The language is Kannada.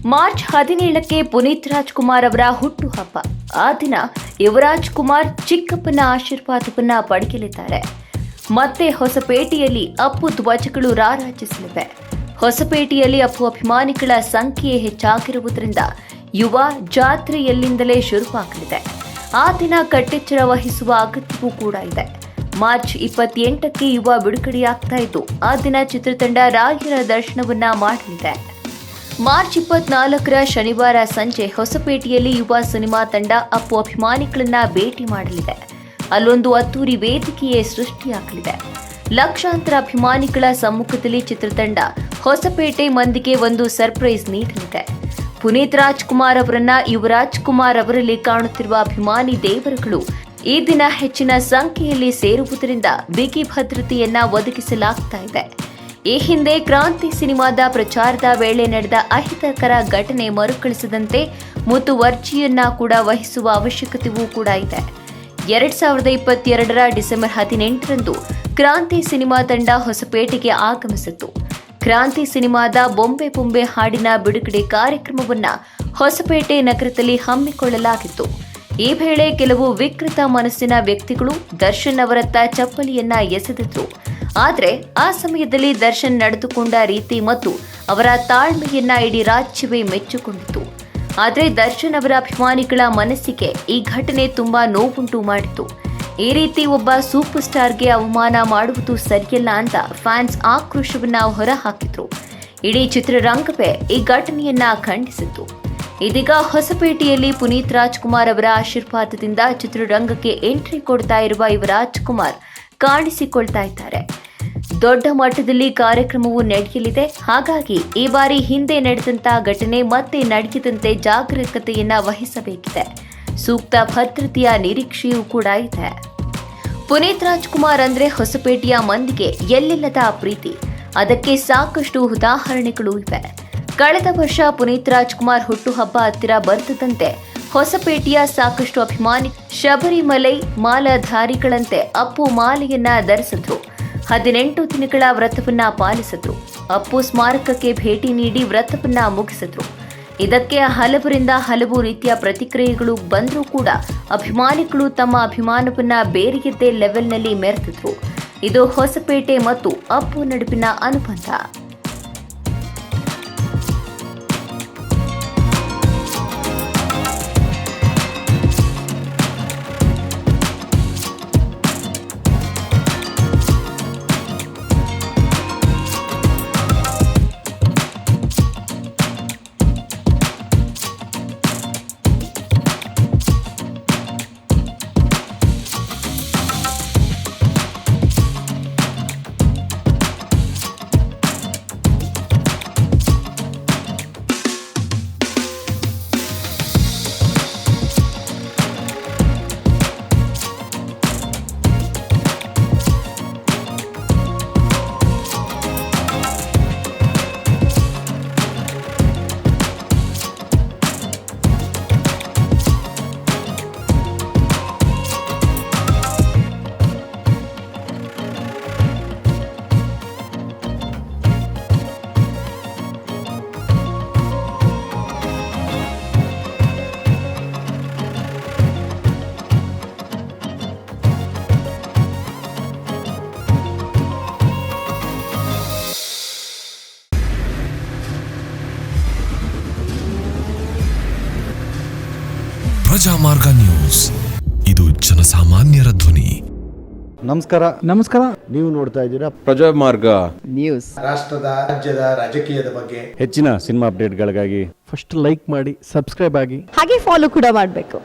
ಮಾರ್ಚ್ 17ಕ್ಕೆ ಪುನೀತ್ ರಾಜ್ಕುಮಾರ್ ಅವರ ಹುಟ್ಟುಹಬ್ಬ. ಆ ದಿನ ಯುವರಾಜ್ ಕುಮಾರ್ ಚಿಕ್ಕಪ್ಪನ ಆಶೀರ್ವಾದವನ್ನ ಪಡೆಯಲಿದ್ದಾರೆ. ಮತ್ತೆ ಹೊಸಪೇಟೆಯಲ್ಲಿ ಅಪ್ಪು ಧ್ವಜಗಳು ರಾರಾಜಿಸಲಿವೆ. ಹೊಸಪೇಟೆಯಲ್ಲಿ ಅಪ್ಪು ಅಭಿಮಾನಿಗಳ ಸಂಖ್ಯೆ ಹೆಚ್ಚಾಗಿರುವುದರಿಂದ ಯುವ ಜಾತ್ರೆ ಎಲ್ಲಿಂದಲೇ ಶುರುವಾಗಲಿದೆ. ಆ ದಿನ ಕಟ್ಟೆಚ್ಚರ ವಹಿಸುವ ಅಗತ್ಯವೂ ಕೂಡ ಇದೆ. ಮಾರ್ಚ್ 28ಕ್ಕೆ ಯುವ ಬಿಡುಗಡೆಯಾಗ್ತಾ ಇದ್ದು, ಆ ದಿನ ಚಿತ್ರತಂಡ ರಾಯರ ದರ್ಶನವನ್ನ ಮಾಡಲಿದೆ. ಮಾರ್ಚ್ 24ರ ಶನಿವಾರ ಸಂಜೆ ಹೊಸಪೇಟೆಯಲ್ಲಿ ಯುವ ಸಿನಿಮಾ ತಂಡ ಅಪ್ಪು ಅಭಿಮಾನಿಗಳನ್ನ ಭೇಟಿ ಮಾಡಲಿದೆ. ಅಲ್ಲೊಂದು ಅದ್ದೂರಿ ವೇದಿಕೆಯೇ ಸೃಷ್ಟಿಯಾಗಲಿದೆ. ಲಕ್ಷಾಂತರ ಅಭಿಮಾನಿಗಳ ಸಮ್ಮುಖದಲ್ಲಿ ಚಿತ್ರತಂಡ ಹೊಸಪೇಟೆ ಮಂದಿಗೆ ಒಂದು ಸರ್ಪ್ರೈಸ್ ನೀಡಲಿದೆ. ಪುನೀತ್ ರಾಜ್ಕುಮಾರ್ ಅವರನ್ನ ಯುವರಾಜ್ ಕುಮಾರ್ ಅವರಲ್ಲಿ ಕಾಣುತ್ತಿರುವ ಅಭಿಮಾನಿ ದೇವರುಗಳು ಈ ದಿನ ಹೆಚ್ಚಿನ ಸಂಖ್ಯೆಯಲ್ಲಿ ಸೇರುವುದರಿಂದ ಬಿಗಿ ಭದ್ರತೆಯನ್ನ ಒದಗಿಸಲಾಗ್ತಾ ಇದೆ. ಈ ಹಿಂದೆ ಕ್ರಾಂತಿ ಸಿನಿಮಾದ ಪ್ರಚಾರದ ವೇಳೆ ನಡೆದ ಅಹಿತಕರ ಘಟನೆ ಮರುಕಳಿಸದಂತೆ ಮುತುವರ್ಜಿಯನ್ನ ಕೂಡ ವಹಿಸುವ ಅವಶ್ಯಕತೆಯೂ ಕೂಡ ಇದೆ. 2022ರ ಡಿಸೆಂಬರ್ 18ರಂದು ಕ್ರಾಂತಿ ಸಿನಿಮಾ ತಂಡ ಹೊಸಪೇಟೆಗೆ ಆಗಮಿಸಿತ್ತು. ಕ್ರಾಂತಿ ಸಿನಿಮಾದ ಬೊಂಬೆ ಬೊಂಬೆ ಹಾಡಿನ ಬಿಡುಗಡೆ ಕಾರ್ಯಕ್ರಮವನ್ನ ಹೊಸಪೇಟೆ ನಗರದಲ್ಲಿ ಹಮ್ಮಿಕೊಳ್ಳಲಾಗಿತ್ತು. ಈ ವೇಳೆ ಕೆಲವು ವಿಕೃತ ಮನಸ್ಸಿನ ವ್ಯಕ್ತಿಗಳು ದರ್ಶನ್ ಅವರತ್ತ ಚಪ್ಪಲಿಯನ್ನ ಎಸೆದಿದ್ರು. ಆದರೆ ಆ ಸಮಯದಲ್ಲಿ ದರ್ಶನ್ ನಡೆದುಕೊಂಡ ರೀತಿ ಮತ್ತು ಅವರ ತಾಳ್ಮೆಯನ್ನ ಇಡೀ ರಾಜ್ಯವೇ ಮೆಚ್ಚಿಕೊಂಡಿತು. ಆದರೆ ದರ್ಶನ್ ಅವರ ಅಭಿಮಾನಿಗಳ ಮನಸ್ಸಿಗೆ ಈ ಘಟನೆ ತುಂಬಾ ನೋವುಂಟು ಮಾಡಿತು. ಈ ರೀತಿ ಒಬ್ಬ ಸೂಪರ್ ಸ್ಟಾರ್ಗೆ ಅವಮಾನ ಮಾಡುವುದು ಸರಿಯಲ್ಲ ಅಂತ ಫ್ಯಾನ್ಸ್ ಆಕ್ರೋಶವನ್ನ ಹೊರಹಾಕಿದ್ರು. ಇಡೀ ಚಿತ್ರರಂಗವೇ ಈ ಘಟನೆಯನ್ನ ಖಂಡಿಸಿತು. ಇದೀಗ ಹೊಸಪೇಟೆಯಲ್ಲಿ ಪುನೀತ್ ರಾಜ್ಕುಮಾರ್ ಅವರ ಆಶೀರ್ವಾದದಿಂದ ಚಿತ್ರರಂಗಕ್ಕೆ ಎಂಟ್ರಿ ಕೊಡ್ತಾ ಇರುವ ಯುವರಾಜ್ ಕುಮಾರ್ ಕಾಣಿಸಿಕೊಳ್ತಾ ಇದ್ದಾರೆ. ದೊಡ್ಡ ಮಟ್ಟದಲ್ಲಿ ಕಾರ್ಯಕ್ರಮವು ನಡೆಯಲಿದೆ. ಹಾಗಾಗಿ ಈ ಬಾರಿ ಹಿಂದೆ ನಡೆದಂತಹ ಘಟನೆ ಮತ್ತೆ ನಡೆಯದಂತೆ ಜಾಗರೂಕತೆಯನ್ನ ವಹಿಸಬೇಕಿದೆ. ಸೂಕ್ತ ಭದ್ರತೆಯ ನಿರೀಕ್ಷೆಯೂ ಕೂಡ ಇದೆ. ಪುನೀತ್ ರಾಜ್ಕುಮಾರ್ ಅಂದ್ರೆ ಹೊಸಪೇಟೆಯ ಮಂದಿಗೆ ಎಲ್ಲಿಲ್ಲದ ಪ್ರೀತಿ. ಅದಕ್ಕೆ ಸಾಕಷ್ಟು ಉದಾಹರಣೆಗಳು ಇವೆ. ಕಳೆದ ವರ್ಷ ಪುನೀತ್ ರಾಜ್ಕುಮಾರ್ ಹುಟ್ಟುಹಬ್ಬ ಹತ್ತಿರ ಬರುತ್ತದಂತೆ ಹೊಸಪೇಟೆಯ ಸಾಕಷ್ಟು ಅಭಿಮಾನಿ ಶಬರಿಮಲೈ ಮಾಲಾಧಾರಿಗಳಂತೆ ಅಪ್ಪು ಮಾಲೆಯನ್ನ ಧರಿಸಿದ್ರು. 18 ದಿನಗಳ ವ್ರತವನ್ನ ಪಾಲಿಸಿದ್ರು. ಅಪ್ಪು ಸ್ಮಾರಕಕ್ಕೆ ಭೇಟಿ ನೀಡಿ ವ್ರತವನ್ನ ಮುಗಿಸಿದ್ರು. ಇದಕ್ಕೆ ಹಲವರಿಂದ ಹಲವು ರೀತಿಯ ಪ್ರತಿಕ್ರಿಯೆಗಳು ಬಂದರೂ ಕೂಡ ಅಭಿಮಾನಿಗಳು ತಮ್ಮ ಅಭಿಮಾನವನ್ನ ಬೇರೆಯದ್ದೇ ಲೆವೆಲ್ನಲ್ಲಿ ಮೆರೆದಿದ್ರು. ಇದು ಹೊಸಪೇಟೆ ಮತ್ತು ಅಪ್ಪು ನಡುವಿನ ಅನುಬಂಧ. ಪ್ರಜಾಮಾರ್ಗ ನ್ಯೂಸ್, ಇದು ಜನಸಾಮಾನ್ಯರ ಧ್ವನಿ. ನಮಸ್ಕಾರ. ನೀವು ನೋಡ್ತಾ ಇದ್ದೀರಾ ಪ್ರಜಾಮಾರ್ಗ ನ್ಯೂಸ್. ರಾಷ್ಟ್ರದ ರಾಜ್ಯದ ರಾಜಕೀಯದ ಬಗ್ಗೆ ಹೆಚ್ಚಿನ ಸಿನಿಮಾ ಅಪ್ಡೇಟ್ಗಳಿಗಾಗಿ ಫಸ್ಟ್ ಲೈಕ್ ಮಾಡಿ, ಸಬ್ಸ್ಕ್ರೈಬ್ ಆಗಿ, ಹಾಗೆ ಫಾಲೋ ಕೂಡ ಮಾಡಬೇಕು.